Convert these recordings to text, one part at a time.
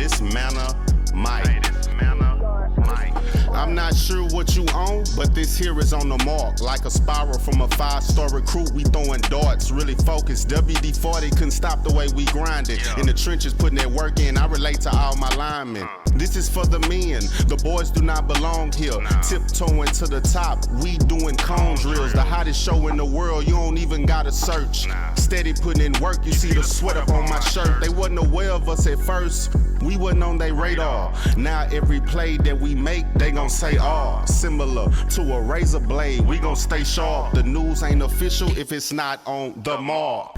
this manna might. I'm not sure what you own, but this here is on the mark. Like a spiral from a 5-star recruit, we throwing darts, really focused. WD-40 couldn't stop the way we grinded. In the trenches, putting that work in, I relate to all my linemen. This is for the men, the boys do not belong here. Tiptoeing to the top, we doing cone drills. The hottest show in the world, you don't even gotta search. Steady putting in work, you see the sweat up on my shirt. They wasn't aware of us at first, we wasn't on their radar. Now every play that we make, they gon' say, oh, similar to a razor blade, we gon' stay sharp. The news ain't official if it's not on the mark.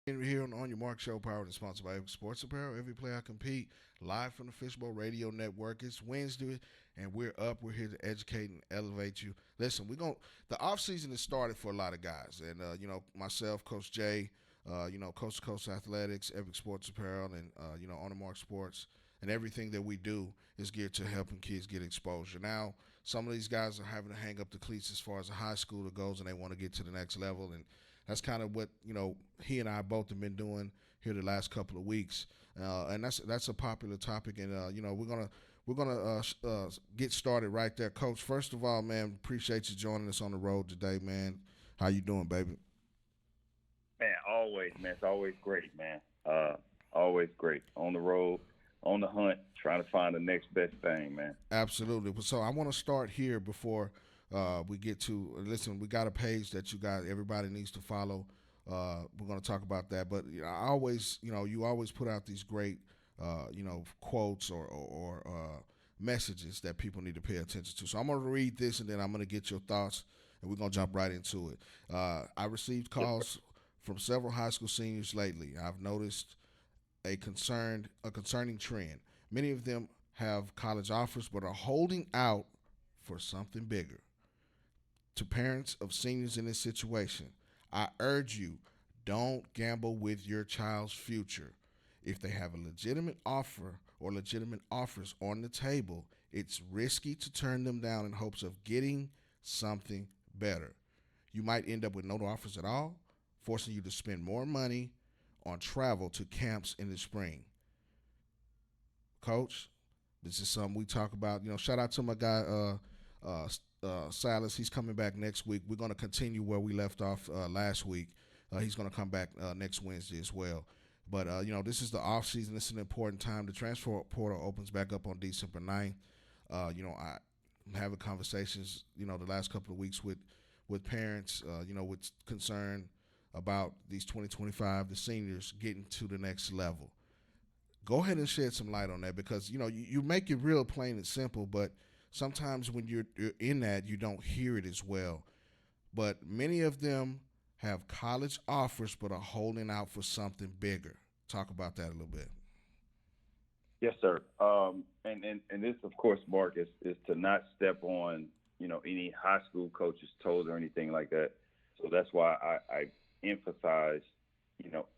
Here on Your Mark Show, powered and sponsored by Sports Apparel. Every play I compete, live from the Fishbowl Radio Network. It's Wednesday, and we're up. We're here to educate and elevate you. Listen, the off season has started for a lot of guys, and myself, Coach Jay, Coast to Coast Athletics, Epic Sports Apparel, and On the Mark Sports, and everything that we do is geared to helping kids get exposure. Now, some of these guys are having to hang up the cleats as far as a high schooler goes, and they want to get to the next level, and that's kind of what he and I both have been doing here the last couple of weeks, and that's a popular topic. And we're gonna get started right there, Coach. First of all, man, appreciate you joining us on the road today, man. How you doing, baby? Man, always, man. It's always great, man. Always great on the road, on the hunt, trying to find the next best thing, man. Absolutely. So I want to start here before we get to listen. We got a page that everybody needs to follow. We're going to talk about that, but I always, you always put out these great, quotes or messages that people need to pay attention to. So I'm going to read this, and then I'm going to get your thoughts, and we're going to jump right into it. I received calls from several high school seniors lately. I've noticed a concerning trend. Many of them have college offers, but are holding out for something bigger. To parents of seniors in this situation, I urge you, don't gamble with your child's future. If they have a legitimate offer or legitimate offers on the table, it's risky to turn them down in hopes of getting something better. You might end up with no offers at all, forcing you to spend more money on travel to camps in the spring. Coach, this is something we talk about. Shout out to my guy, Silas. He's coming back next week. We're going to continue where we left off last week. He's going to come back next Wednesday as well. But, this is the off season. This is an important time. The transfer portal opens back up on December 9th. I'm having conversations, the last couple of weeks with parents, with concern about these 2025, the seniors getting to the next level. Go ahead and shed some light on that because, you make it real plain and simple, but sometimes when you're in that, you don't hear it as well. But many of them have college offers but are holding out for something bigger. Talk about that a little bit. Yes, sir. And this, of course, Mark, is to not step on, any high school coach's toes or anything like that. So that's why I emphasize,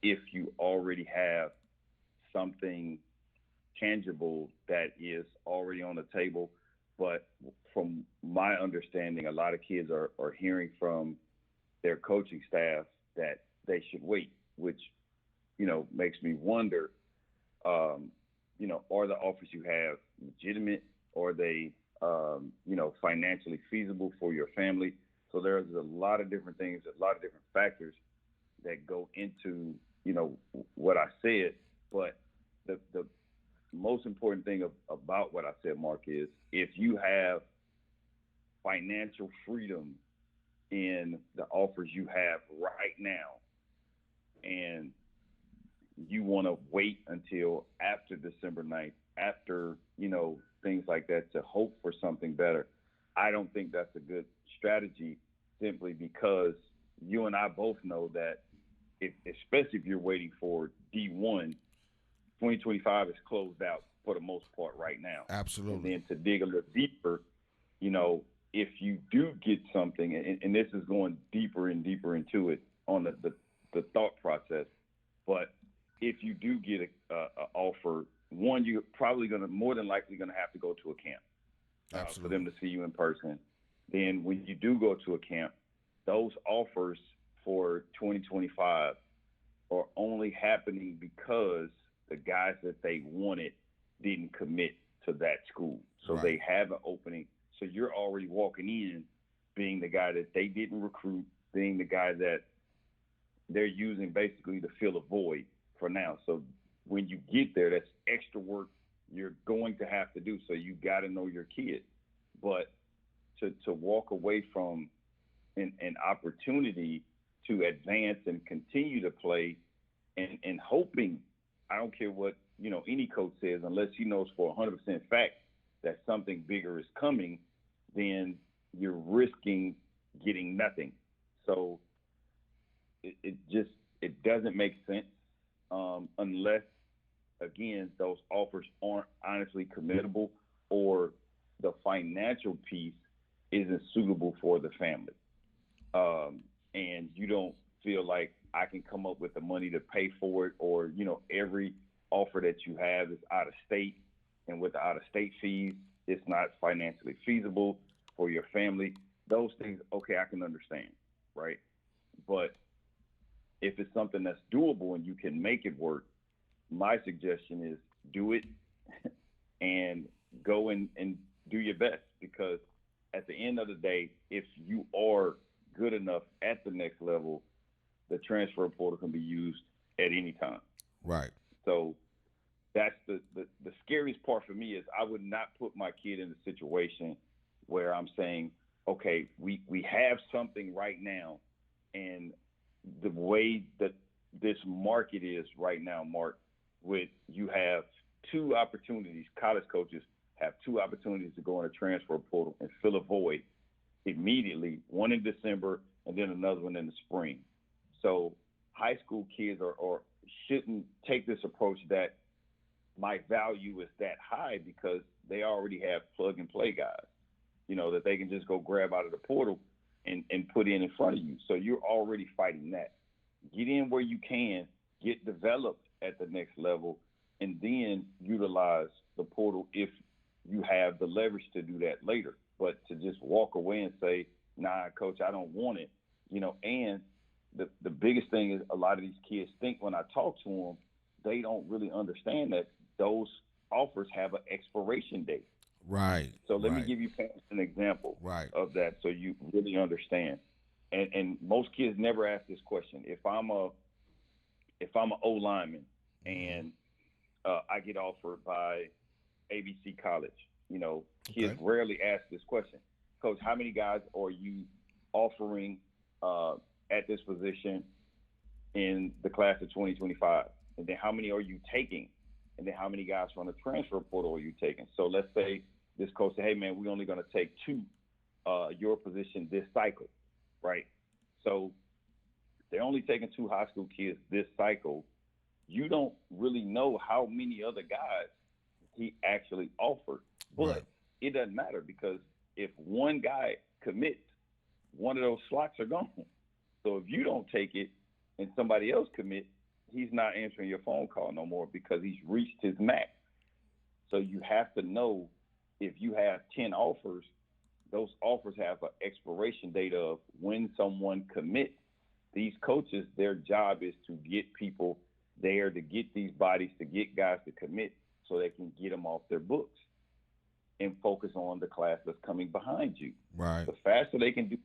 if you already have something tangible that is already on the table. But from my understanding, a lot of kids are hearing from their coaching staff that they should wait, which, makes me wonder, are the offers you have legitimate? Are they, financially feasible for your family? So there's a lot of different things, a lot of different factors that go into, what I said. But the most important thing about what I said, Mark, is if you have financial freedom in the offers you have right now and you want to wait until after December 9th, after, things like that to hope for something better, I don't think that's a good strategy simply because you and I both know that especially if you're waiting for D1, 2025 is closed out for the most part right now. Absolutely. And then to dig a little deeper, if you do get something, and this is going deeper and deeper into it on the thought process, but if you do get a offer, one, you're probably more than likely going to have to go to a camp. for Absolutely. them to see you in person. Then when you do go to a camp, those offers for 2025 are only happening because the guys that they wanted didn't commit to that school. So Right. they have an opening. So you're already walking in being the guy that they didn't recruit, being the guy that they're using basically to fill a void for now. So when you get there, that's extra work you're going to have to do. So you got to know your kid. But to walk away from an opportunity to advance and continue to play and hoping, I don't care what, any coach says, unless he knows for 100% fact that something bigger is coming, then you're risking getting nothing. So it doesn't make sense unless, again, those offers aren't honestly committable or the financial piece isn't suitable for the family. And you don't feel like I can come up with the money to pay for it, or every offer that you have is out of state, and with the out of state fees, it's not financially feasible for your family. Those things, okay, I can understand, right? But if it's something that's doable and you can make it work, my suggestion is do it and go and do your best, because at the end of the day, if you are good enough at the next level, the transfer portal can be used at any time. Right. So that's the scariest part for me is I would not put my kid in a situation where I'm saying, okay, we have something right now, and the way that this market is right now, Mark, with you have two opportunities, college coaches have two opportunities to go in a transfer portal and fill a void immediately, one in December and then another one in the spring. So high school kids are shouldn't take this approach that my value is that high, because they already have plug and play guys, that they can just go grab out of the portal and put in front of you. So you're already fighting that. Get in where you can, get developed at the next level, and then utilize the portal if you have the leverage to do that later. But to just walk away and say, nah, coach, I don't want it, and the biggest thing is a lot of these kids think when I talk to them, they don't really understand that those offers have an expiration date. Right. So let me Right. give you an example Right. of that so you really understand. And most kids never ask this question. If I'm an O lineman Mm-hmm. and I get offered by ABC College, kids Okay. rarely ask this question. Coach, how many guys are you offering at this position in the class of 2025? And then how many are you taking? And then how many guys from the transfer portal are you taking? So let's say this coach said, hey, man, we're only going to take two your position this cycle, right? So they're only taking two high school kids this cycle. You don't really know how many other guys he actually offered. Right. But it doesn't matter, because if one guy commits, one of those slots are gone. So if you don't take it and somebody else commit, he's not answering your phone call no more because he's reached his max. So you have to know, if you have 10 offers, those offers have an expiration date of when someone commits. These coaches, their job is to get people there, to get these bodies, to get guys to commit so they can get them off their books and focus on the class that's coming behind you. Right. The faster they can do,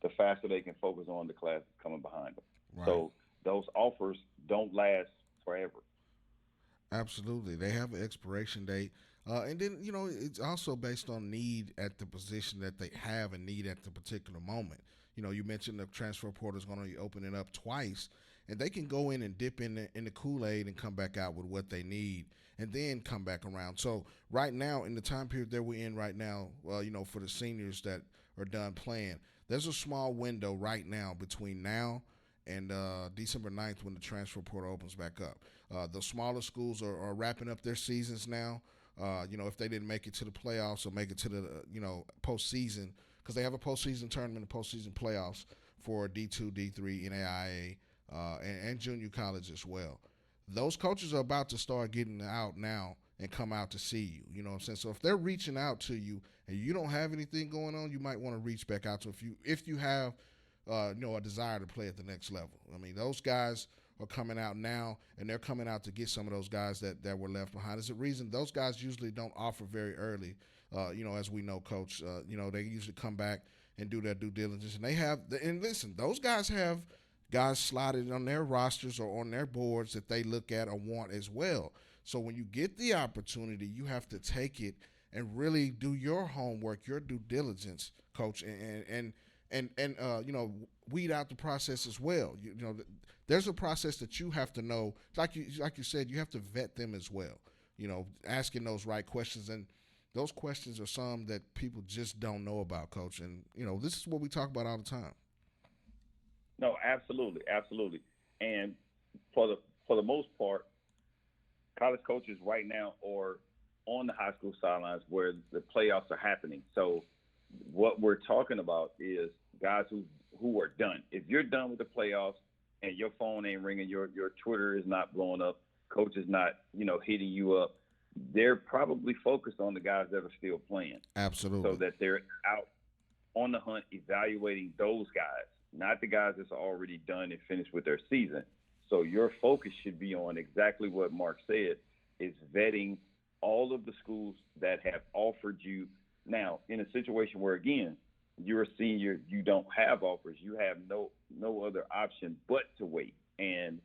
the faster they can focus on the class that's coming behind them. Right. So those offers don't last forever. Absolutely. They have an expiration date. And then, it's also based on need at the position that they have and need at the particular moment. You mentioned the transfer portal is going to be opening up twice, and they can go in and dip in the Kool-Aid and come back out with what they need and then come back around. So right now, in the time period that we're in right now, for the seniors that are done playing, there's a small window right now between now and December 9th when the transfer portal opens back up. The smaller schools are wrapping up their seasons now. If they didn't make it to the playoffs or make it to the, postseason, because they have a postseason tournament and postseason playoffs for D2, D3, NAIA, and junior college as well. Those coaches are about to start getting out now and come out to see you. You know what I'm saying? So if they're reaching out to you and you don't have anything going on, you might want to reach back out to if you have a desire to play at the next level. I mean, those guys are coming out now, and they're coming out to get some of those guys that were left behind. There's a reason those guys usually don't offer very early. As we know, Coach, they usually come back and do their due diligence, and listen, those guys have guys slotted on their rosters or on their boards that they look at or want as well. So when you get the opportunity, you have to take it and really do your homework, your due diligence, Coach, and weed out the process as well. There's a process that you have to know. Like you said, you have to vet them as well. Asking those right questions, and those questions are some that people just don't know about, Coach. And this is what we talk about all the time. No, absolutely, absolutely. And for the most part, college coaches right now are on the high school sidelines where the playoffs are happening. So what we're talking about is guys who are done. If you're done with the playoffs and your phone ain't ringing, your Twitter is not blowing up, coach is not, hitting you up, they're probably focused on the guys that are still playing. Absolutely. So that they're out on the hunt evaluating those guys, not the guys that's already done and finished with their season. So your focus should be on exactly what Mark said, is vetting all of the schools that have offered you. Now, in a situation where, again, you're a senior, you don't have offers, you have no other option but to wait and,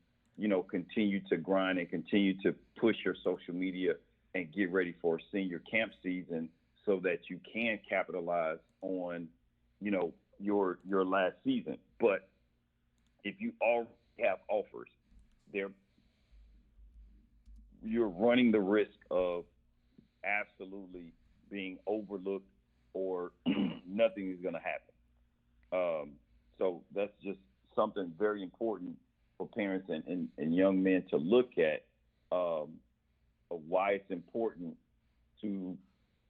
continue to grind and continue to push your social media and get ready for senior camp season so that you can capitalize on, your last season. But if you already have offers, you're running the risk of absolutely being overlooked or nothing is going to happen. So that's just something very important for parents and young men to look at, of why it's important to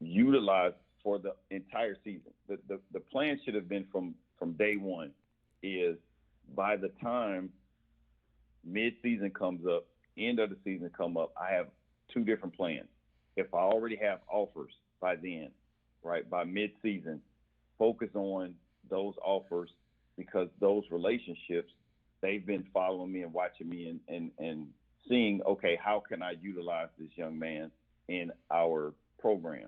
utilize for the entire season. The plan should have been from day one is by the time mid-season comes up, end of the season come up, I have two different plans. If I already have offers by then, right, by mid-season, focus on those offers because those relationships, they've been following me and watching me and seeing, okay, how can I utilize this young man in our program?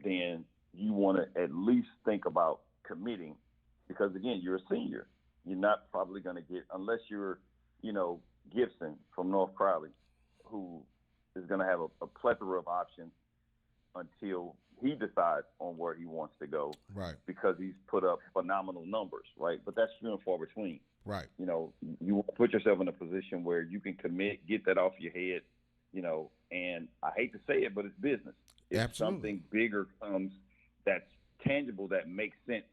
Then you want to at least think about committing because, again, you're a senior. You're not probably going to get, unless you're, Gibson from North Crowley, who is going to have a plethora of options until he decides on where he wants to go, right? Because he's put up phenomenal numbers, right? But that's few and far between, right? You put yourself in a position where you can commit, get that off your head, and I hate to say it, but it's business. If Absolutely. Something bigger comes that's tangible that makes sense,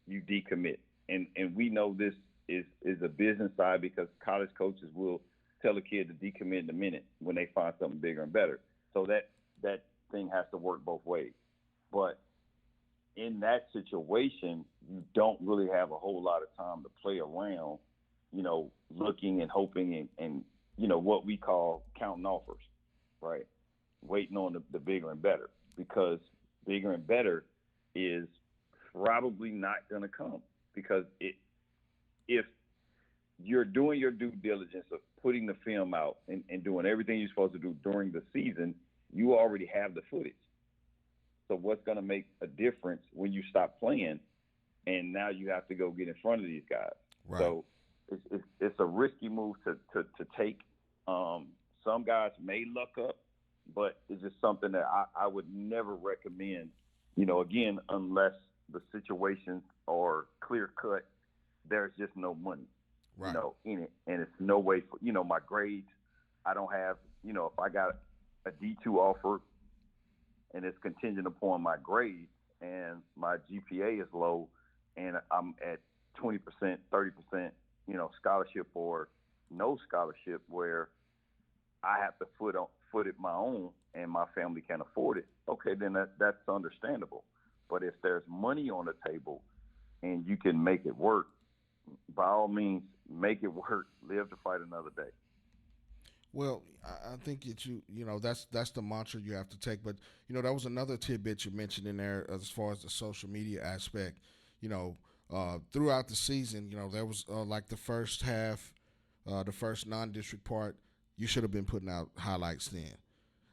you decommit. And we know this is a business side because college coaches will tell a kid to decommit in a minute when they find something bigger and better. So that thing has to work both ways. But in that situation, you don't really have a whole lot of time to play around, looking and hoping and what we call counting offers, right? Waiting on the bigger and better, because bigger and better is probably not going to come because if you're doing your due diligence of putting the film out and doing everything you're supposed to do during the season, you already have the footage. So what's going to make a difference when you stop playing and now you have to go get in front of these guys? Right. So it's a risky move to take. Some guys may luck up, but it's just something that I would never recommend, again, unless the situations are clear cut, there's just no money, right. In it. And it's no way for, my grades, I don't have, if I got a D2 offer and it's contingent upon my grades and my GPA is low and I'm at 20%, 30%, scholarship or no scholarship where I have to foot it my own and my family can't afford it, okay, then that's understandable. But if there's money on the table and you can make it work, by all means, make it work. Live to fight another day. Well, I think that that's the mantra you have to take. But that was another tidbit you mentioned in there as far as the social media aspect. You know, throughout the season, there was like the first half, the first non-district part. You should have been putting out highlights then.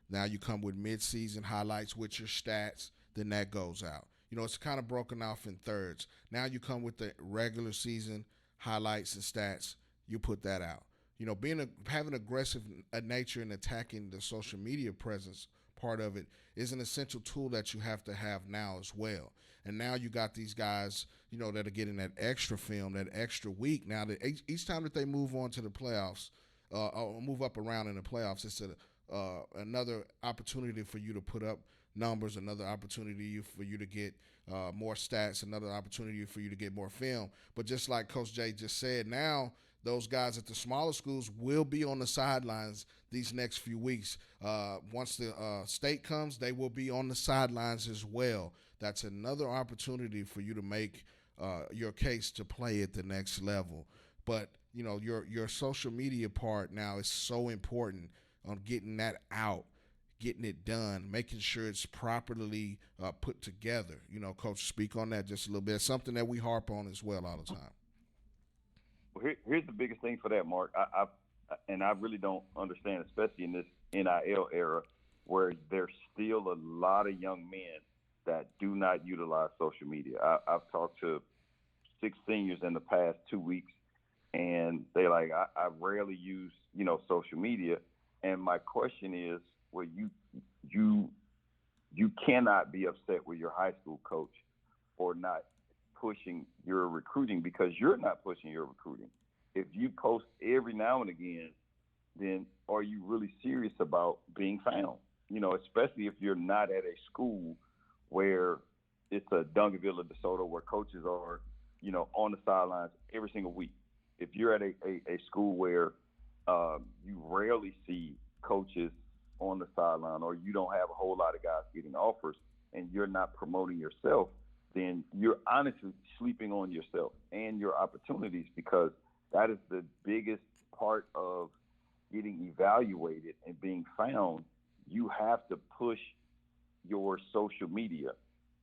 Now you come with mid-season highlights with your stats, then that goes out. It's kind of broken off in thirds. Now you come with the regular season highlights and stats, you put that out. Having aggressive nature and attacking the social media presence part of it is an essential tool that you have to have now as well. And now you got these guys, that are getting that extra film, that extra week. Now that each time that they move on to the playoffs, or move up around in the playoffs, it's another opportunity for you to put up numbers, another opportunity for you to get more stats, another opportunity for you to get more film. But just like Coach Jay just said, now those guys at the smaller schools will be on the sidelines these next few weeks. Once the state comes, they will be on the sidelines as well. That's another opportunity for you to make your case to play at the next level. But your social media part now is so important on getting that out, getting it done, making sure it's properly put together. Coach, speak on that just a little bit. It's something that we harp on as well all the time. Well, here's the biggest thing for that, Mark. I really don't understand, especially in this NIL era, where there's still a lot of young men that do not utilize social media. I've talked to 6 seniors in the past 2 weeks, and they like, I rarely use, social media. And my question is, well, you cannot be upset with your high school coach for not pushing your recruiting, because you're not pushing your recruiting. If you post every now and again, then are you really serious about being found? Especially if you're not at a school where it's a Duncanville or DeSoto where coaches are, on the sidelines every single week. If you're at a school where you rarely see coaches on the sideline, or you don't have a whole lot of guys getting offers, and you're not promoting yourself, then you're honestly sleeping on yourself and your opportunities, because that is the biggest part of getting evaluated and being found. You have to push your social media.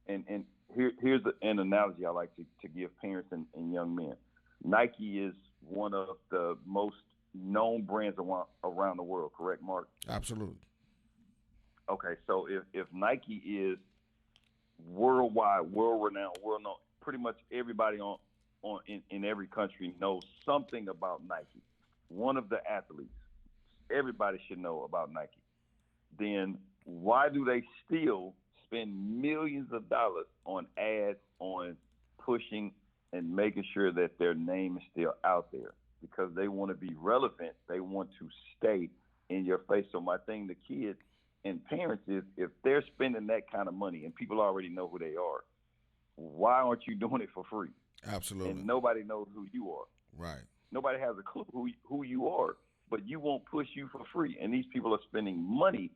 And here's an analogy I like to give parents and young men. Nike is one of the most known brands around the world, correct, Mark? Absolutely. Okay, so if Nike is worldwide, world-renowned, world-known, pretty much everybody in every country knows something about Nike. One of the athletes, everybody should know about Nike. Then why do they still spend millions of dollars on ads, on pushing and making sure that their name is still out there? Because they want to be relevant. They want to stay in your face. So my thing to kids and parents is, if they're spending that kind of money and people already know who they are, why aren't you doing it for free? Absolutely. And nobody knows who you are. Right. Nobody has a clue who you are, but you won't push you for free. And these people are spending money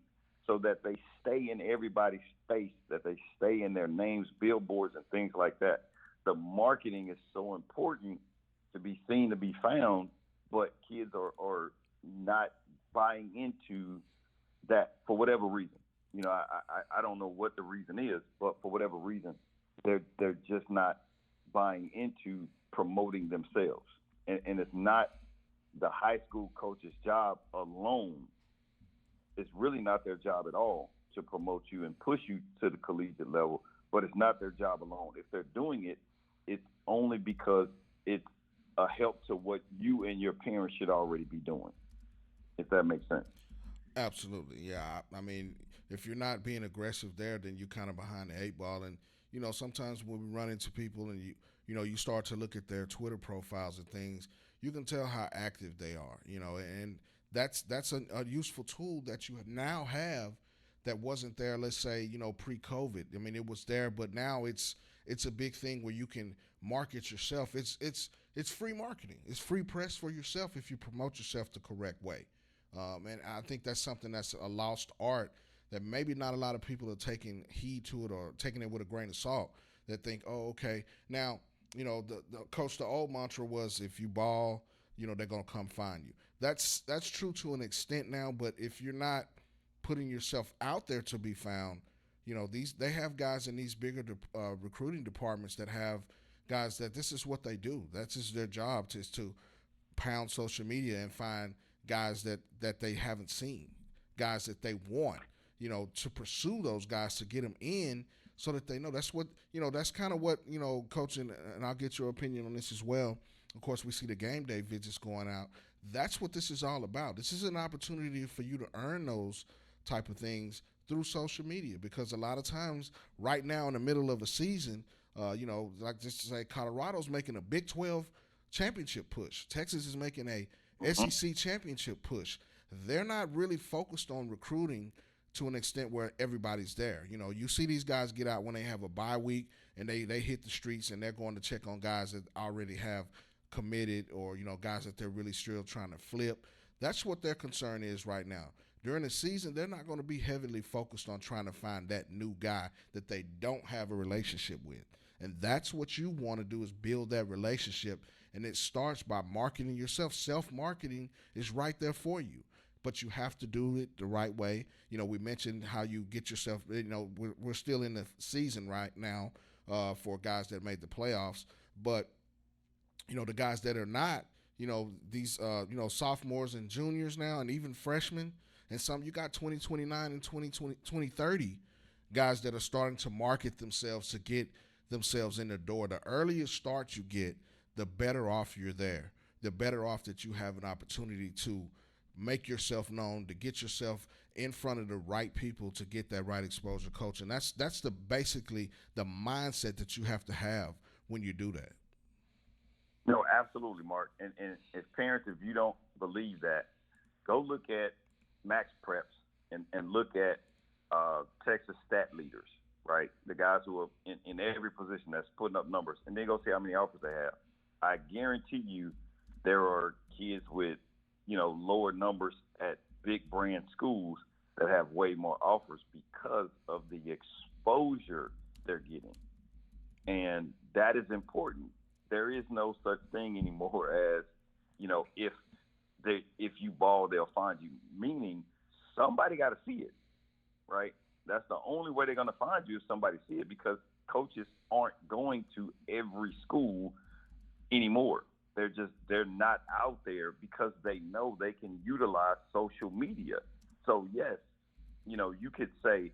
so that they stay in everybody's face, that they stay in their names, billboards, and things like that. The marketing is so important to be seen, to be found, but kids are not buying into that for whatever reason. I don't know what the reason is, but for whatever reason, they're just not buying into promoting themselves. And it's not the high school coach's job alone. It's really not their job at all to promote you and push you to the collegiate level, but it's not their job alone. If they're doing it, it's only because it's a help to what you and your parents should already be doing, if that makes sense. Absolutely. Yeah. I mean, if you're not being aggressive there, then you're kind of behind the 8 ball. And, sometimes when we run into people and you start to look at their Twitter profiles and things, you can tell how active they are, and that's a useful tool that you now have that wasn't there, let's say, pre-COVID. I mean, it was there, but now it's a big thing where you can market yourself. It's free marketing. It's free press for yourself if you promote yourself the correct way. And I think that's something that's a lost art that maybe not a lot of people are taking heed to it, or taking it with a grain of salt, that think, oh, okay. Now, the coach, the old mantra was, if you ball, they're going to come find you. That's true to an extent now, but if you're not putting yourself out there to be found, they have guys in these bigger recruiting departments that have guys that this is what they do. That's just their job is to pound social media and find guys that they haven't seen, guys that they want, to pursue those guys to get them in so that they know. That's what, that's kind of what, Coach, and I'll get your opinion on this as well. Of course, we see the game day visits going out. That's what this is all about. This is an opportunity for you to earn those type of things through social media, because a lot of times right now in the middle of a season, like just to say, Colorado's making a Big 12 championship push. Texas is making a SEC championship push. They're not really focused on recruiting to an extent where everybody's there. You see these guys get out when they have a bye week and they hit the streets and they're going to check on guys that already have committed, or, guys that they're really still trying to flip. That's what their concern is right now. During the season, they're not going to be heavily focused on trying to find that new guy that they don't have a relationship with. And that's what you want to do, is build that relationship. And it starts by marketing yourself. Self-marketing is right there for you, but you have to do it the right way. We mentioned how you get yourself, we're still in the season right now for guys that made the playoffs. But, the guys that are not, these, sophomores and juniors now, and even freshmen, and some, you got 2029 and 2030 guys that are starting to market themselves to get themselves in the door. The earlier start you get, the better off you're there. The better off that you have an opportunity to make yourself known, to get yourself in front of the right people, to get that right exposure, Coach. And that's basically the mindset that you have to have when you do that. No, absolutely, Mark. And as parents, if you don't believe that, go look at Max Preps and look at Texas stat leaders, right? The guys who are in every position that's putting up numbers, and then go see how many offers they have. I guarantee you there are kids with, lower numbers at big brand schools that have way more offers because of the exposure they're getting. And that is important. There is no such thing anymore as, if you ball, they'll find you. Meaning somebody got to see it, right? That's the only way they're going to find you, if somebody see it, because coaches aren't going to every school anymore. They're not out there because they know they can utilize social media. So yes, you could say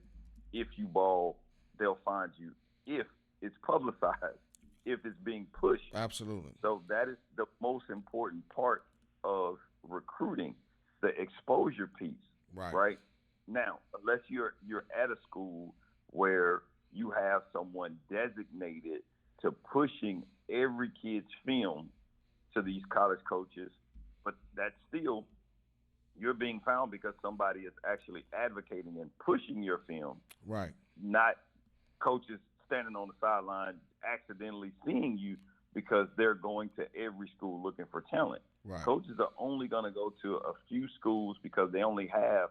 if you ball, they'll find you if it's publicized, if it's being pushed. Absolutely. So that is the most important part of recruiting, the exposure piece. Right? Now, unless you're at a school where you have someone designated to pushing every kid's film to these college coaches, but that's still, you're being found because somebody is actually advocating and pushing your film. Right. Not coaches standing on the sideline accidentally seeing you because they're going to every school looking for talent. Right. Coaches are only going to go to a few schools because they only have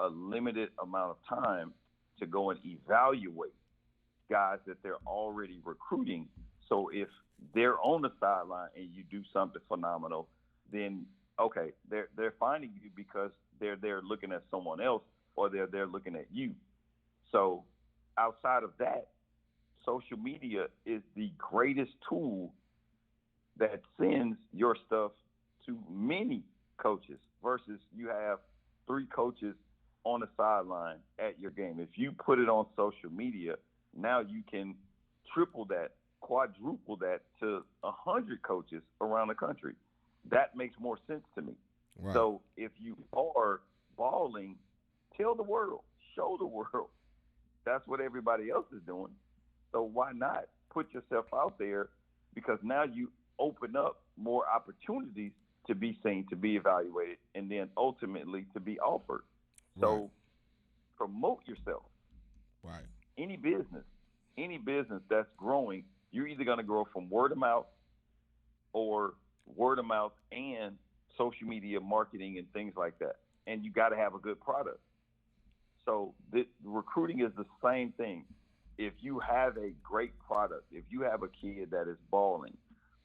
a limited amount of time to go and evaluate guys that they're already recruiting. So if they're on the sideline and you do something phenomenal, then okay, they're finding you because they're looking at someone else, or they're looking at you. So outside of that, social media is the greatest tool that sends your stuff to many coaches versus you have 3 coaches on the sideline at your game. If you put it on social media, now you can triple that, quadruple that to 100 coaches around the country. That makes more sense to me. Right. So if you are balling, tell the world, show the world. That's what everybody else is doing. So why not put yourself out there? Because now you open up more opportunities to be seen, to be evaluated, and then ultimately to be offered. So promote yourself. Right. Any business that's growing, you're either going to grow from word of mouth or word of mouth and social media marketing and things like that. And you got to have a good product. So recruiting is the same thing. If you have a great product, if you have a kid that is balling,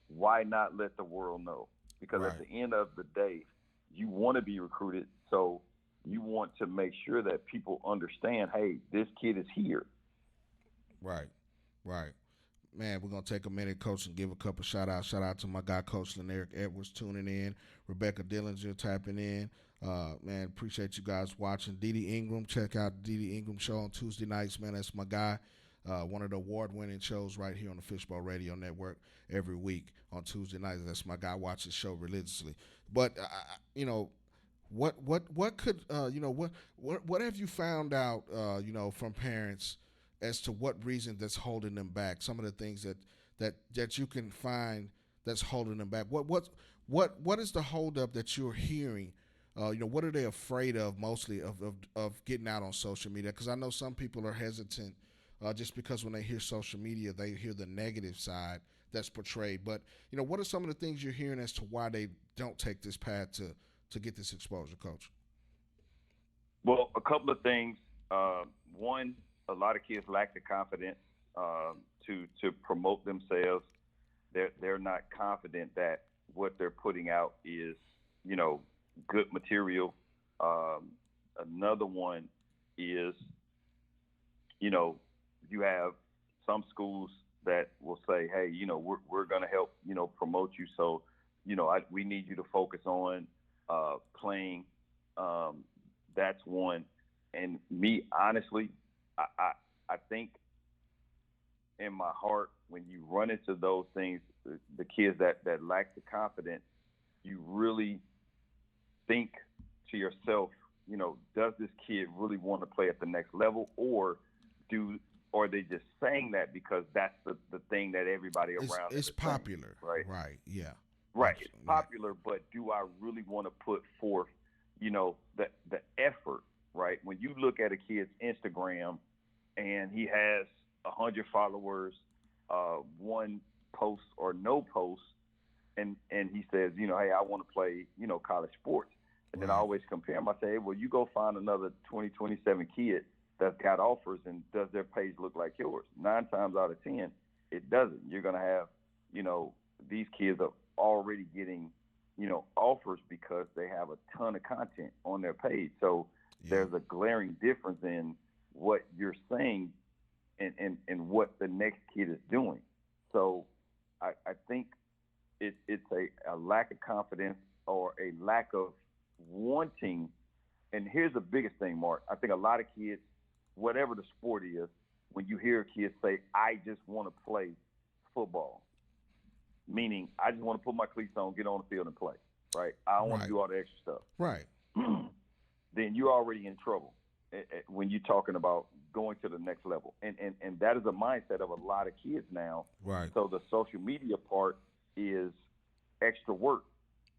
why not let the world know? because Right. at the end of the day, you want to be recruited, so you want to make sure that people understand, hey, this kid is here. Right. Right. Man, we're gonna take a minute, Coach, and give a couple shout outs. Shout out to my guy, Coach Lenerick Edwards, tuning in. Rebecca Dillinger tapping in. Man, appreciate you guys watching. Dee Dee Ingram, check out the Dee Dee Ingram show on Tuesday nights. Man, that's my guy. One of the award-winning shows right here on the Fishbowl Radio Network every week on Tuesday nights. That's my guy. Watch the show religiously. But you know, what could what have you found out from parents as to what reason that's holding them back? Some of the things that you can find that's holding them back. What is the holdup that you're hearing? What are they afraid of mostly of getting out on social media? Because I know some people are hesitant just because when they hear social media, they hear the negative side that's portrayed. But what are some of the things you're hearing as to why they don't take this path to get this exposure, Coach? Well, a couple of things. One, a lot of kids lack the confidence to promote themselves. They're not confident that what they're putting out is, good material. Another one is, you have some schools that will say, hey, we're going to help, promote you. So, we need you to focus on playing. That's one. And me, honestly, I think in my heart, when you run into those things, the kids that lack the confidence, you really think to yourself, does this kid really want to play at the next level, or are they just saying that because that's the thing that everybody around it's popular, saying, right? Right, yeah. Right, it's popular, but do I really want to put forth, the effort, right? When you look at a kid's Instagram and he has 100 followers, one post or no post, and he says, hey, I want to play, college sports. And then I always compare him. I say, hey, well, you go find another 27 kids that's got offers, and does their page look like yours? 9 times out of 10, it doesn't. You're going to have, these kids are already getting, offers because they have a ton of content on their page. So there's a glaring difference in what you're saying and what the next kid is doing. So I think it's a lack of confidence or a lack of wanting. And here's the biggest thing, Mark. I think a lot of kids, whatever the sport is, when you hear kids say, I just want to play football, meaning I just want to put my cleats on, get on the field and play, right? I don't want to do all the extra stuff. Right. Then you're already in trouble when you're talking about going to the next level. And that is a mindset of a lot of kids now. Right. So the social media part is extra work.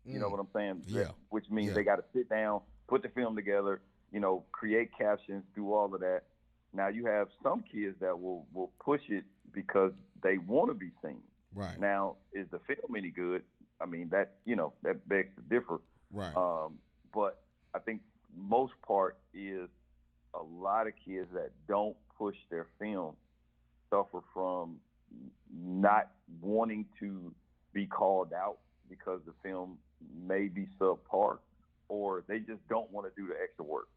You know what I'm saying? Yeah. Which means they got to sit down, put the film together, create captions, do all of that. Now you have some kids that will push it because they want to be seen. Right. Now, is the film any good? I mean, that begs to differ. Right. But I think most part is a lot of kids that don't push their film suffer from not wanting to be called out because the film may be subpar, or they just don't want to do the extra work.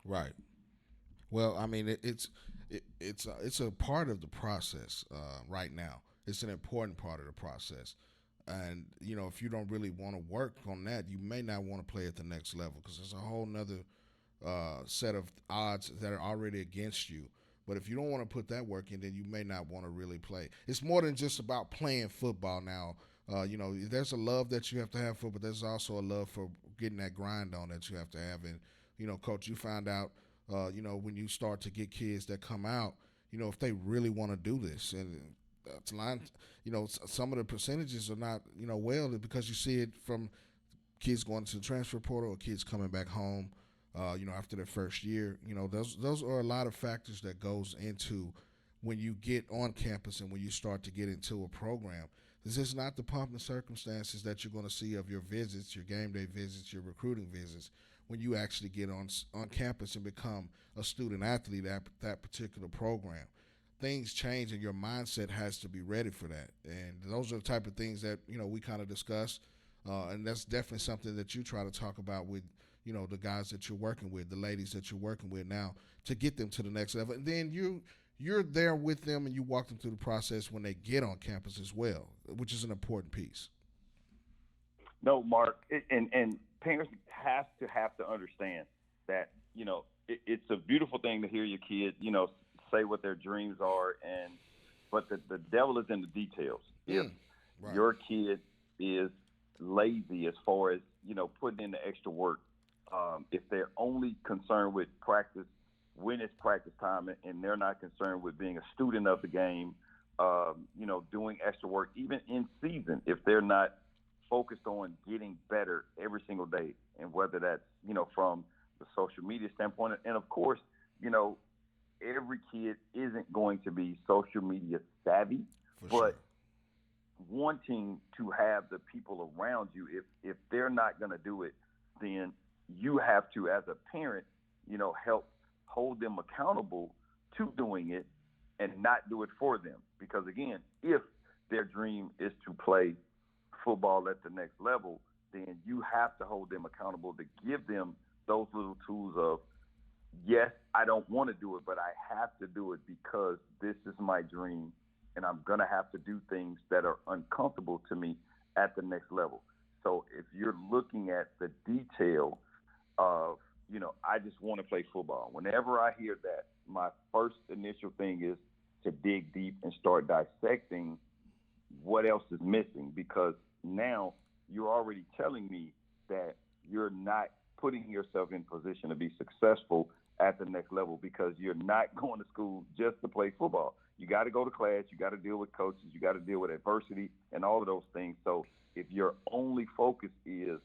Right. Well, I mean, it's a part of the process right now. It's an important part of the process. And, if you don't really want to work on that, you may not want to play at the next level because there's a whole nother set of odds that are already against you. But if you don't want to put that work in, then you may not want to really play. It's more than just about playing football now. There's a love that you have to have for, but there's also a love for getting that grind on that you have to have. And, Coach, you find out, when you start to get kids that come out, if they really want to do this. And that's line, some of the percentages are not, because you see it from kids going to the transfer portal or kids coming back home, after their first year. Those are a lot of factors that goes into when you get on campus and when you start to get into a program. This is not the pomp and circumstances that you're going to see of your visits, your game day visits, your recruiting visits, when you actually get on campus and become a student athlete at that particular program. Things change and your mindset has to be ready for that. And those are the type of things that, we kind of discuss And that's definitely something that you try to talk about with, the guys that you're working with, the ladies that you're working with now, to get them to the next level. And then you're there with them and you walk them through the process when they get on campus as well, which is an important piece. No, Mark, and parents have to understand that it's a beautiful thing to hear your kid say what their dreams are, but the devil is in the details. If Right. your kid is lazy as far as putting in the extra work, if they're only concerned with practice when it's practice time, and they're not concerned with being a student of the game, doing extra work even in season, if they're not focused on getting better every single day, and whether that's from the social media standpoint, and of course every kid isn't going to be social media savvy, For but sure. wanting to have the people around you, if they're not going to do it, then you have to, as a parent, help hold them accountable to doing it and not do it for them. Because again, if their dream is to play football at the next level, then you have to hold them accountable to give them those little tools of, yes, I don't want to do it, but I have to do it because this is my dream, and I'm going to have to do things that are uncomfortable to me at the next level. So if you're looking at the detail of, I just want to play football, whenever I hear that, my first initial thing is to dig deep and start dissecting what else is missing, because now you're already telling me that you're not putting yourself in position to be successful at the next level, because you're not going to school just to play football. You got to go to class, you got to deal with coaches, you got to deal with adversity and all of those things. So if your only focus is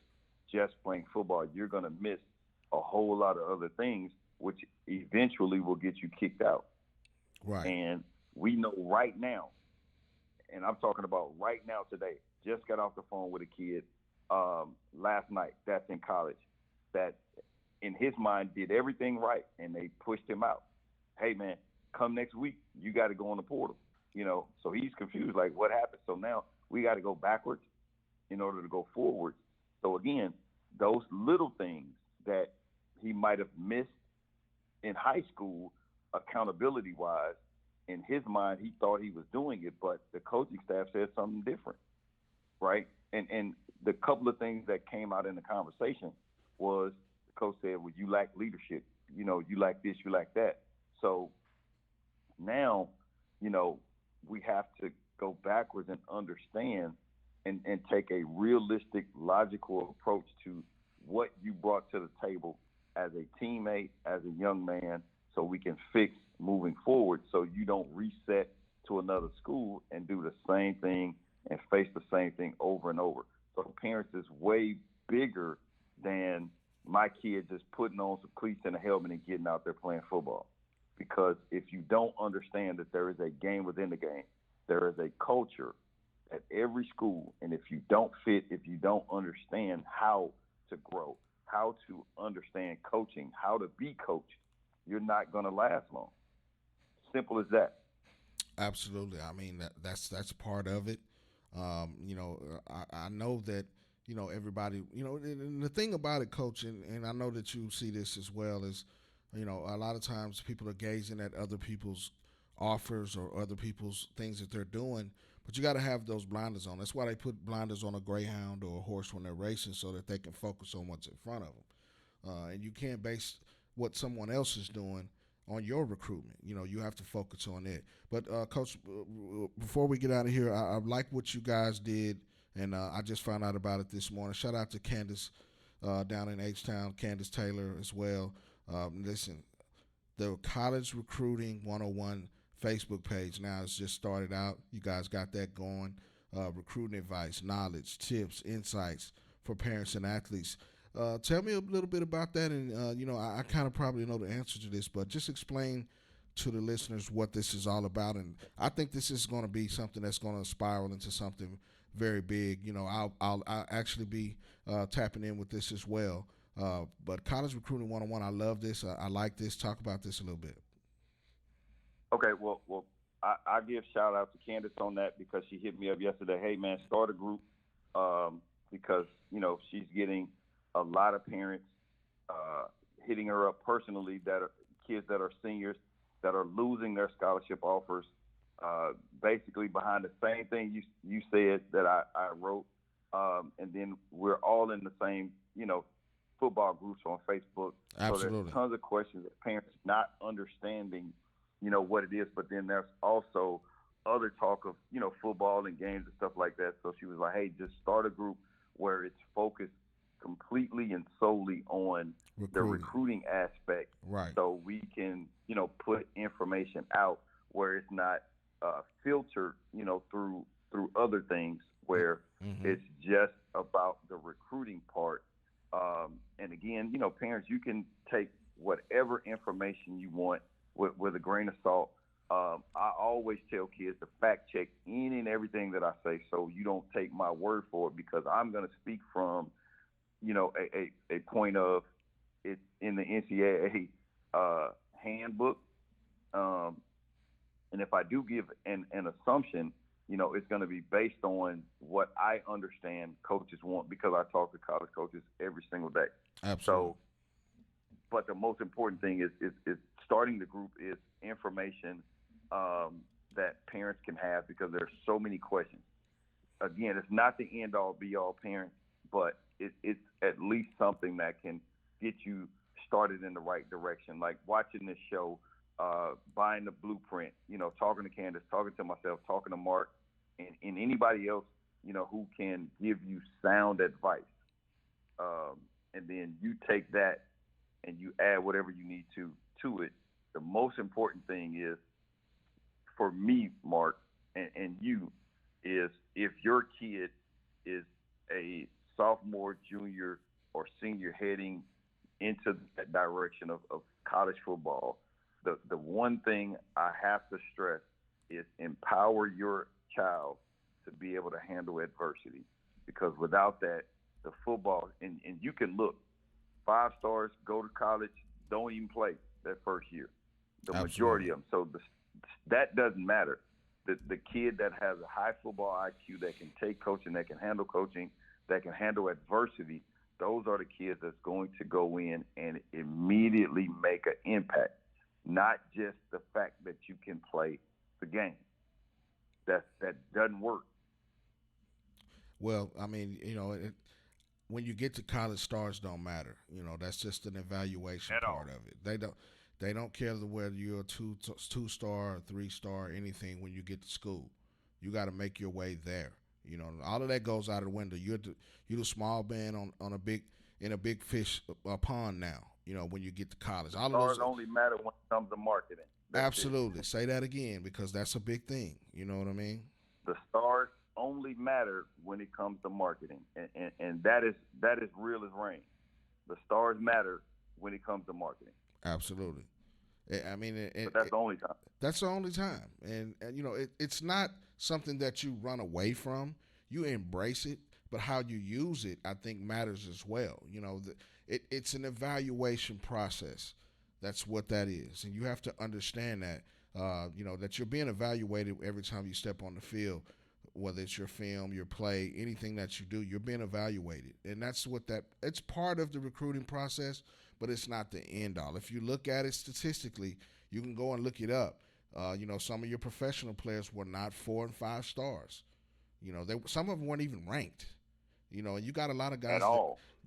just playing football, you're going to miss a whole lot of other things, which eventually will get you kicked out. Right. And we know right now, and I'm talking about right now today, just got off the phone with a kid last night that's in college that in his mind did everything right, and they pushed him out. Hey, man, come next week, you got to go on the portal. So he's confused, like, what happened? So now we got to go backwards in order to go forward. So again, those little things that he might have missed in high school, accountability-wise, in his mind, he thought he was doing it, but the coaching staff said something different, right? And the couple of things that came out in the conversation was the coach said, well, you lack leadership. You lack this, you lack that. So now, we have to go backwards and understand and take a realistic, logical approach to what you brought to the table as a teammate, as a young man, so we can fix moving forward, so you don't reset to another school and do the same thing and face the same thing over and over. So parents is way bigger than my kid just putting on some cleats and a helmet and getting out there playing football. Because if you don't understand that there is a game within the game, there is a culture at every school, and if you don't fit, if you don't understand how to grow, how to understand coaching, how to be coached, you're not going to last long. Simple as that. Absolutely. I mean, that's part of it. I know that everybody. And the thing about it, coach, and I know that you see this as well, is a lot of times people are gazing at other people's offers or other people's things that they're doing, but you got to have those blinders on. That's why they put blinders on a greyhound or a horse when they're racing, so that they can focus on what's in front of them. And you can't base what someone else is doing on your recruitment. You have to focus on it. But Coach, before we get out of here, I like what you guys did, and I just found out about it this morning. Shout out to Candace down in H-Town, Candace Taylor as well. Listen, the College Recruiting 101 Facebook page now has just started out. You guys got that going. Recruiting advice, knowledge, tips, insights for parents and athletes. Tell me a little bit about that, and I kind of probably know the answer to this, but just explain to the listeners what this is all about. And I think this is going to be something that's going to spiral into something very big. I'll actually be tapping in with this as well. But College Recruiting 101, I love this. I like this. Talk about this a little bit. Okay, well, I give shout out to Candace on that, because she hit me up yesterday. Hey, man, start a group. because she's getting a lot of parents hitting her up personally that are kids that are seniors that are losing their scholarship offers, basically behind the same thing you said that I wrote, and then we're all in the same football groups on Facebook. Absolutely. So there's tons of questions of parents not understanding what it is, but then there's also other talk of football and games and stuff like that. So she was like, hey, just start a group where it's focused completely and solely on the recruiting aspect, right? So we can put information out where it's not filtered through other things where it's just about the recruiting part. And again, parents, you can take whatever information you want with a grain of salt. I always tell kids to fact check any and everything that I say, so you don't take my word for it, because I'm going to speak from, a point of it's in the NCAA handbook. And if I do give an assumption, it's going to be based on what I understand coaches want, because I talk to college coaches every single day. Absolutely. So, but the most important thing is starting the group is information that parents can have, because there's so many questions. Again, it's not the end all be all, parents, but it's at least something that can get you started in the right direction. Like watching this show, buying the blueprint, talking to Candace, talking to myself, talking to Mark, and anybody else, who can give you sound advice. And then you take that and you add whatever you need to it. The most important thing is, for me, Mark, and you, is if your kid is a sophomore, junior, or senior heading into that direction of college football, the one thing I have to stress is empower your child to be able to handle adversity. Because without that, the football, and you can look, 5 stars go to college, don't even play that first year. The majority of them. So that doesn't matter. The kid that has a high football IQ, that can take coaching, that can handle coaching, that can handle adversity, those are the kids that's going to go in and immediately make an impact, not just the fact that you can play the game. That doesn't work. Well, I mean, when you get to college, stars don't matter. That's just an evaluation part of it. They don't care whether you're a two star or 3-star or anything. When you get to school, you got to make your way there. All of that goes out of the window. You're the small band on a big fish pond now. When you get to college, all stars of those only matter when it comes to marketing. Absolutely. Say that again, because that's a big thing. You know what I mean? The stars only matter when it comes to marketing, and that is real as rain. The stars matter when it comes to marketing. Absolutely. I mean, but that's the only time. That's the only time, and it's not something that you run away from. You embrace it, but how you use it, I think, matters as well. It's an evaluation process. That's what that is, and you have to understand that. That you're being evaluated every time you step on the field, whether it's your film, your play, anything that you do, you're being evaluated, and it's part of the recruiting process. But it's not the end all. If you look at it statistically, you can go and look it up. Some of your professional players were not 4 and 5 stars. Some of them weren't even ranked. And you got a lot of guys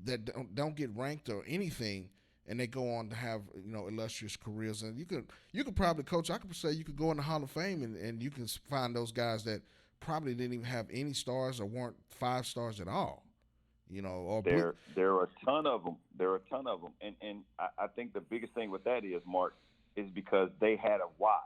that don't get ranked or anything, and they go on to have illustrious careers. And you could probably, Coach, I could say you could go in the Hall of Fame and you can find those guys that probably didn't even have any stars or weren't 5 stars at all. There are a ton of them. And I think the biggest thing with that is, Mark, is because they had a why.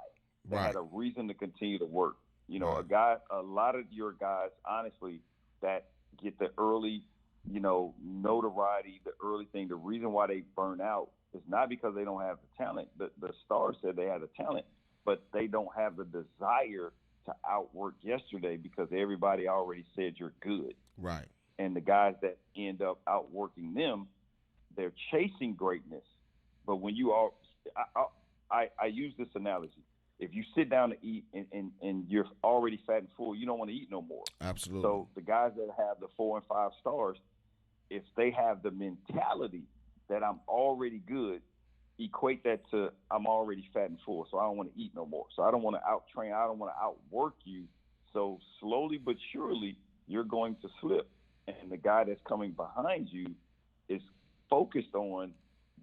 They had a reason to continue to work. A lot of your guys, honestly, that get the early, notoriety, the early thing, the reason why they burn out is not because they don't have the talent. The stars said they had the talent, but they don't have the desire to outwork yesterday because everybody already said you're good. Right. And the guys that end up outworking them, they're chasing greatness. But when you I use this analogy. If you sit down to eat and you're already fat and full, you don't want to eat no more. Absolutely. So the guys that have the 4 and 5 stars, if they have the mentality that I'm already good, equate that to I'm already fat and full, so I don't want to eat no more. So I don't want to out-train. I don't want to outwork you. So slowly but surely, you're going to slip. And the guy that's coming behind you is focused on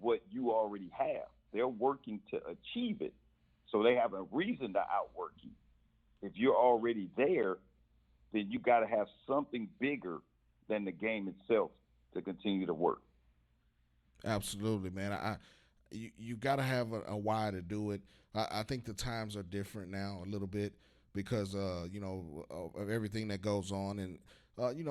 what you already have. They're working to achieve it. So they have a reason to outwork you. If you're already there, then you got to have something bigger than the game itself to continue to work. Absolutely, man. You got to have a why to do it. I think the times are different now a little bit because of everything that goes on, and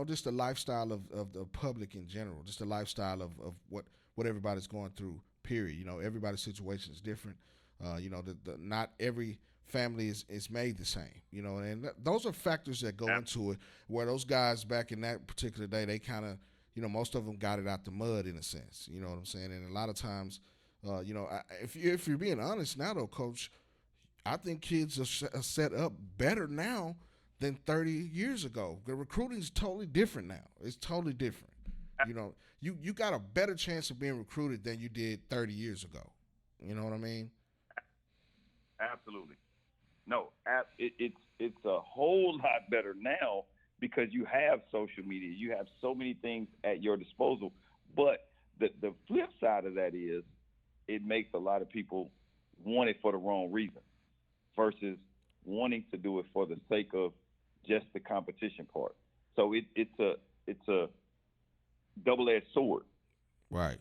just the lifestyle of the public in general, just the lifestyle of what everybody's going through. Period. Everybody's situation is different. Not every family is made the same. And those are factors that go into it. Where those guys back in that particular day, they kind of, most of them got it out the mud in a sense. You know what I'm saying? And a lot of times, if you're being honest now, though, Coach, I think kids are set up better now than 30 years ago. The recruiting is totally different now. It's totally different. You got a better chance of being recruited than you did 30 years ago. You know what I mean? Absolutely. No, it's a whole lot better now because you have social media. You have so many things at your disposal. But the flip side of that is it makes a lot of people want it for the wrong reason versus wanting to do it for the sake of just the competition part. So it's a double-edged sword. Right.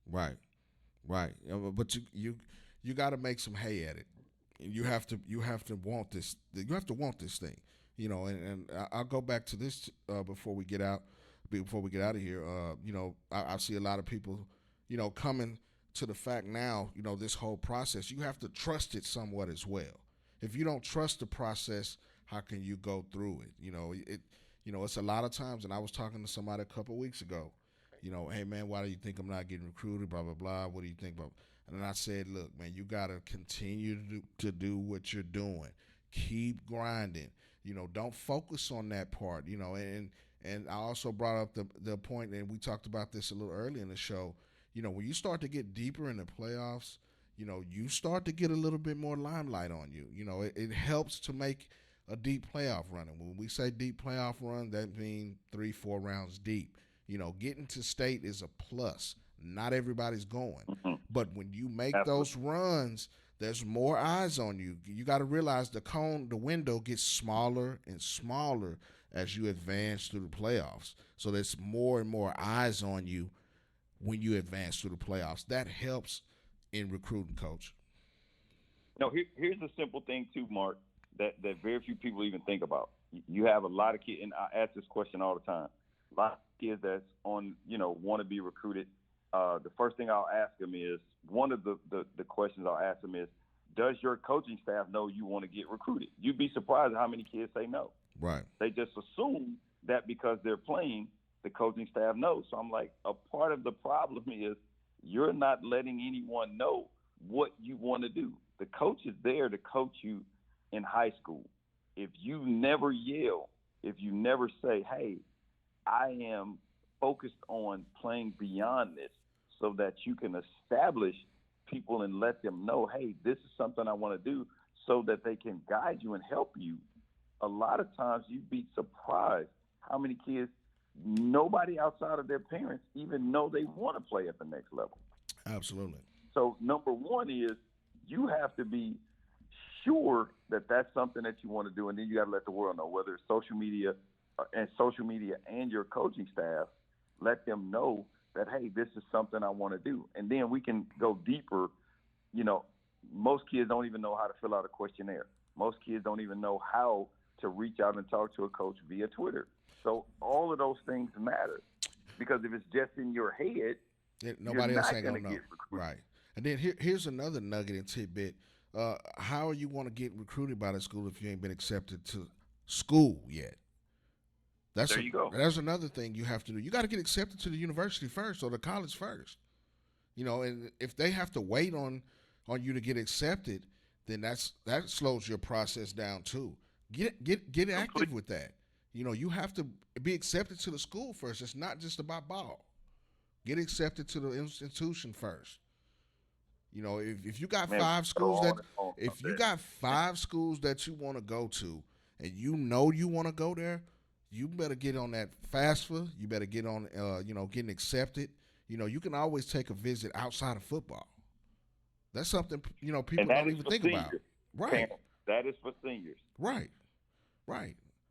But you got to make some hay at it. You have to want this. You have to want this thing. And I'll go back to this before we get out of here. I see a lot of people, coming to the fact now. This whole process, you have to trust it somewhat as well. If you don't trust the process, how can you go through it? It's a lot of times. And I was talking to somebody a couple of weeks ago. Hey man, why do you think I'm not getting recruited? Blah blah blah. What do you think about? And then I said, look, man, you got to continue to do what you're doing. Keep grinding. Don't focus on that part. And I also brought up the point, and we talked about this a little early in the show. When you start to get deeper in the playoffs, you start to get a little bit more limelight on you. It helps to make a deep playoff run. And when we say deep playoff run, that means 3-4 rounds deep. Getting to state is a plus. Not everybody's going. Mm-hmm. But when you make those runs, there's more eyes on you. You got to realize the window gets smaller and smaller as you advance through the playoffs. So there's more and more eyes on you when you advance through the playoffs. That helps in recruiting, Coach. No, here's a simple thing too, Mark, that very few people even think about. You have a lot of kids, and I ask this question all the time. A lot of kids that's on, want to be recruited. The first thing I'll ask them is, one of the questions I'll ask them is, does your coaching staff know you want to get recruited? You'd be surprised at how many kids say no. Right. They just assume that because they're playing, the coaching staff knows. So I'm like, a part of the problem is you're not letting anyone know what you want to do. The coach is there to coach you in high school. If you never yell, if you never say, hey, I am focused on playing beyond this, so that you can establish people and let them know, hey, this is something I want to do, so that they can guide you and help you. A lot of times you'd be surprised how many kids, nobody outside of their parents even know they want to play at the next level. Absolutely. So number one is you have to be sure that that's something that you want to do, and then you got to let the world know, whether it's social media and your coaching staff, let them know that, hey, this is something I want to do. And then we can go deeper. Most kids don't even know how to fill out a questionnaire. Most kids don't even know how to reach out and talk to a coach via Twitter. So all of those things matter, because if it's just in your head, nobody else ain't going gonna know. Right. And then here's another nugget and tidbit. How are you want to get recruited by the school if you ain't been accepted to school yet? There you go. There's another thing you have to do. You got to get accepted to the university first or the college first. And if they have to wait on you to get accepted, then that slows your process down too. Get active with that. You know, you have to be accepted to the school first. It's not just about ball. Get accepted to the institution first. You know, if you got five schools that you want to go to, and you know you want to go there, you better get on that FAFSA. You better get on, getting accepted. You know, you can always take a visit outside of football. That's something, people don't even think about. Right. That is for seniors. Right.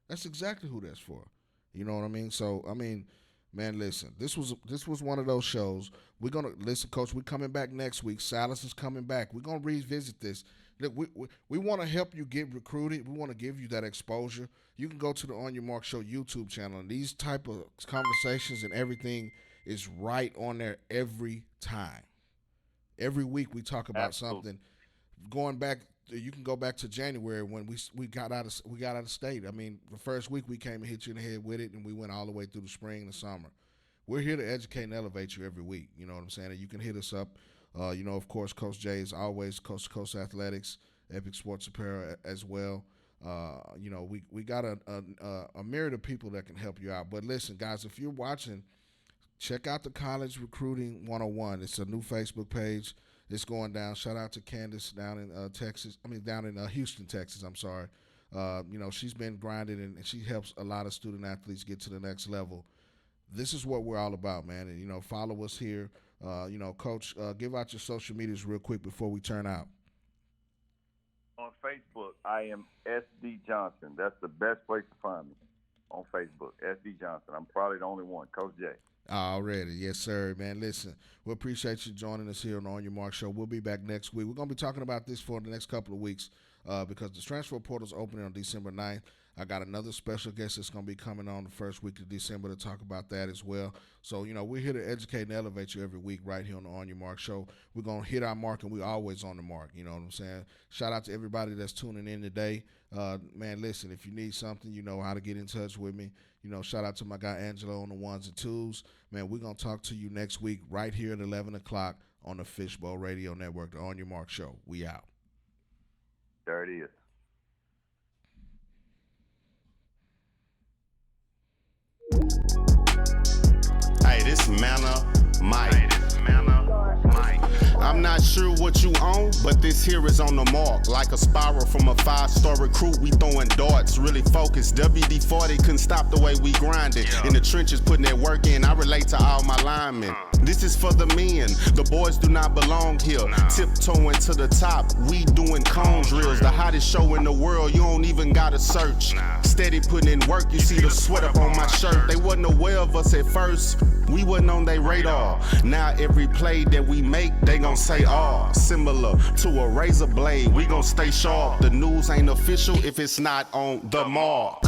That's exactly who that's for. You know what I mean? So, I mean, man, listen, this was one of those shows. We're going to, listen, Coach, we're coming back next week. Silas is coming back. We're going to revisit this. Look, we want to help you get recruited. We want to give you that exposure. You can go to the On Your Mark Show YouTube channel, and these type of conversations and everything is right on there every time. Every week we talk about something. Going back, you can go back to January when we got out of state. I mean, the first week we came and hit you in the head with it, and we went all the way through the spring and the summer. We're here to educate and elevate you every week. You know what I'm saying? And you can hit us up. Of course, Coach Jay is always Coast to Coast Athletics, Epic Sports Apparel as well. We got a myriad of people that can help you out. But listen, guys, if you're watching, check out the College Recruiting 101. It's a new Facebook page. It's going down. Shout out to Candace down in down in Houston, Texas. I'm sorry. She's been grinding, and she helps a lot of student athletes get to the next level. This is what we're all about, man. And, follow us here. Coach, give out your social medias real quick before we turn out. On Facebook, I am SD Johnson. That's the best place to find me on Facebook, SD Johnson. I'm probably the only one, Coach J. Already. Yes, sir, man. Listen, we appreciate you joining us here on Your Mark Show. We'll be back next week. We're going to be talking about this for the next couple of weeks because the transfer portal is opening on December 9th. I got another special guest that's going to be coming on the first week of December to talk about that as well. So, we're here to educate and elevate you every week right here on Your Mark Show. We're going to hit our mark, and we're always on the mark. You know what I'm saying? Shout out to everybody that's tuning in today. Man, listen, if you need something, you know how to get in touch with me. Shout out to my guy Angelo on the ones and twos. Man, we're going to talk to you next week right here at 11 o'clock on the Fishbowl Radio Network, the On Your Mark Show. We out. There it is. Hey, this Manna Mike. I'm not sure what you own, but this here is on the mark. Like a spiral from a 5-star recruit, we throwing darts, really focused. WD-40 couldn't stop the way we grind it. In the trenches, putting that work in, I relate to all my linemen. This is for the men, the boys do not belong here. Tiptoeing to the top, we doing cone drills. The hottest show in the world, you don't even gotta search. Steady putting in work, you see the sweat up on my shirt. They wasn't aware of us at first, we wasn't on their radar. Now every play that we make, they gon' say, similar to a razor blade, we gon' stay sharp. The news ain't official if it's not on the mark.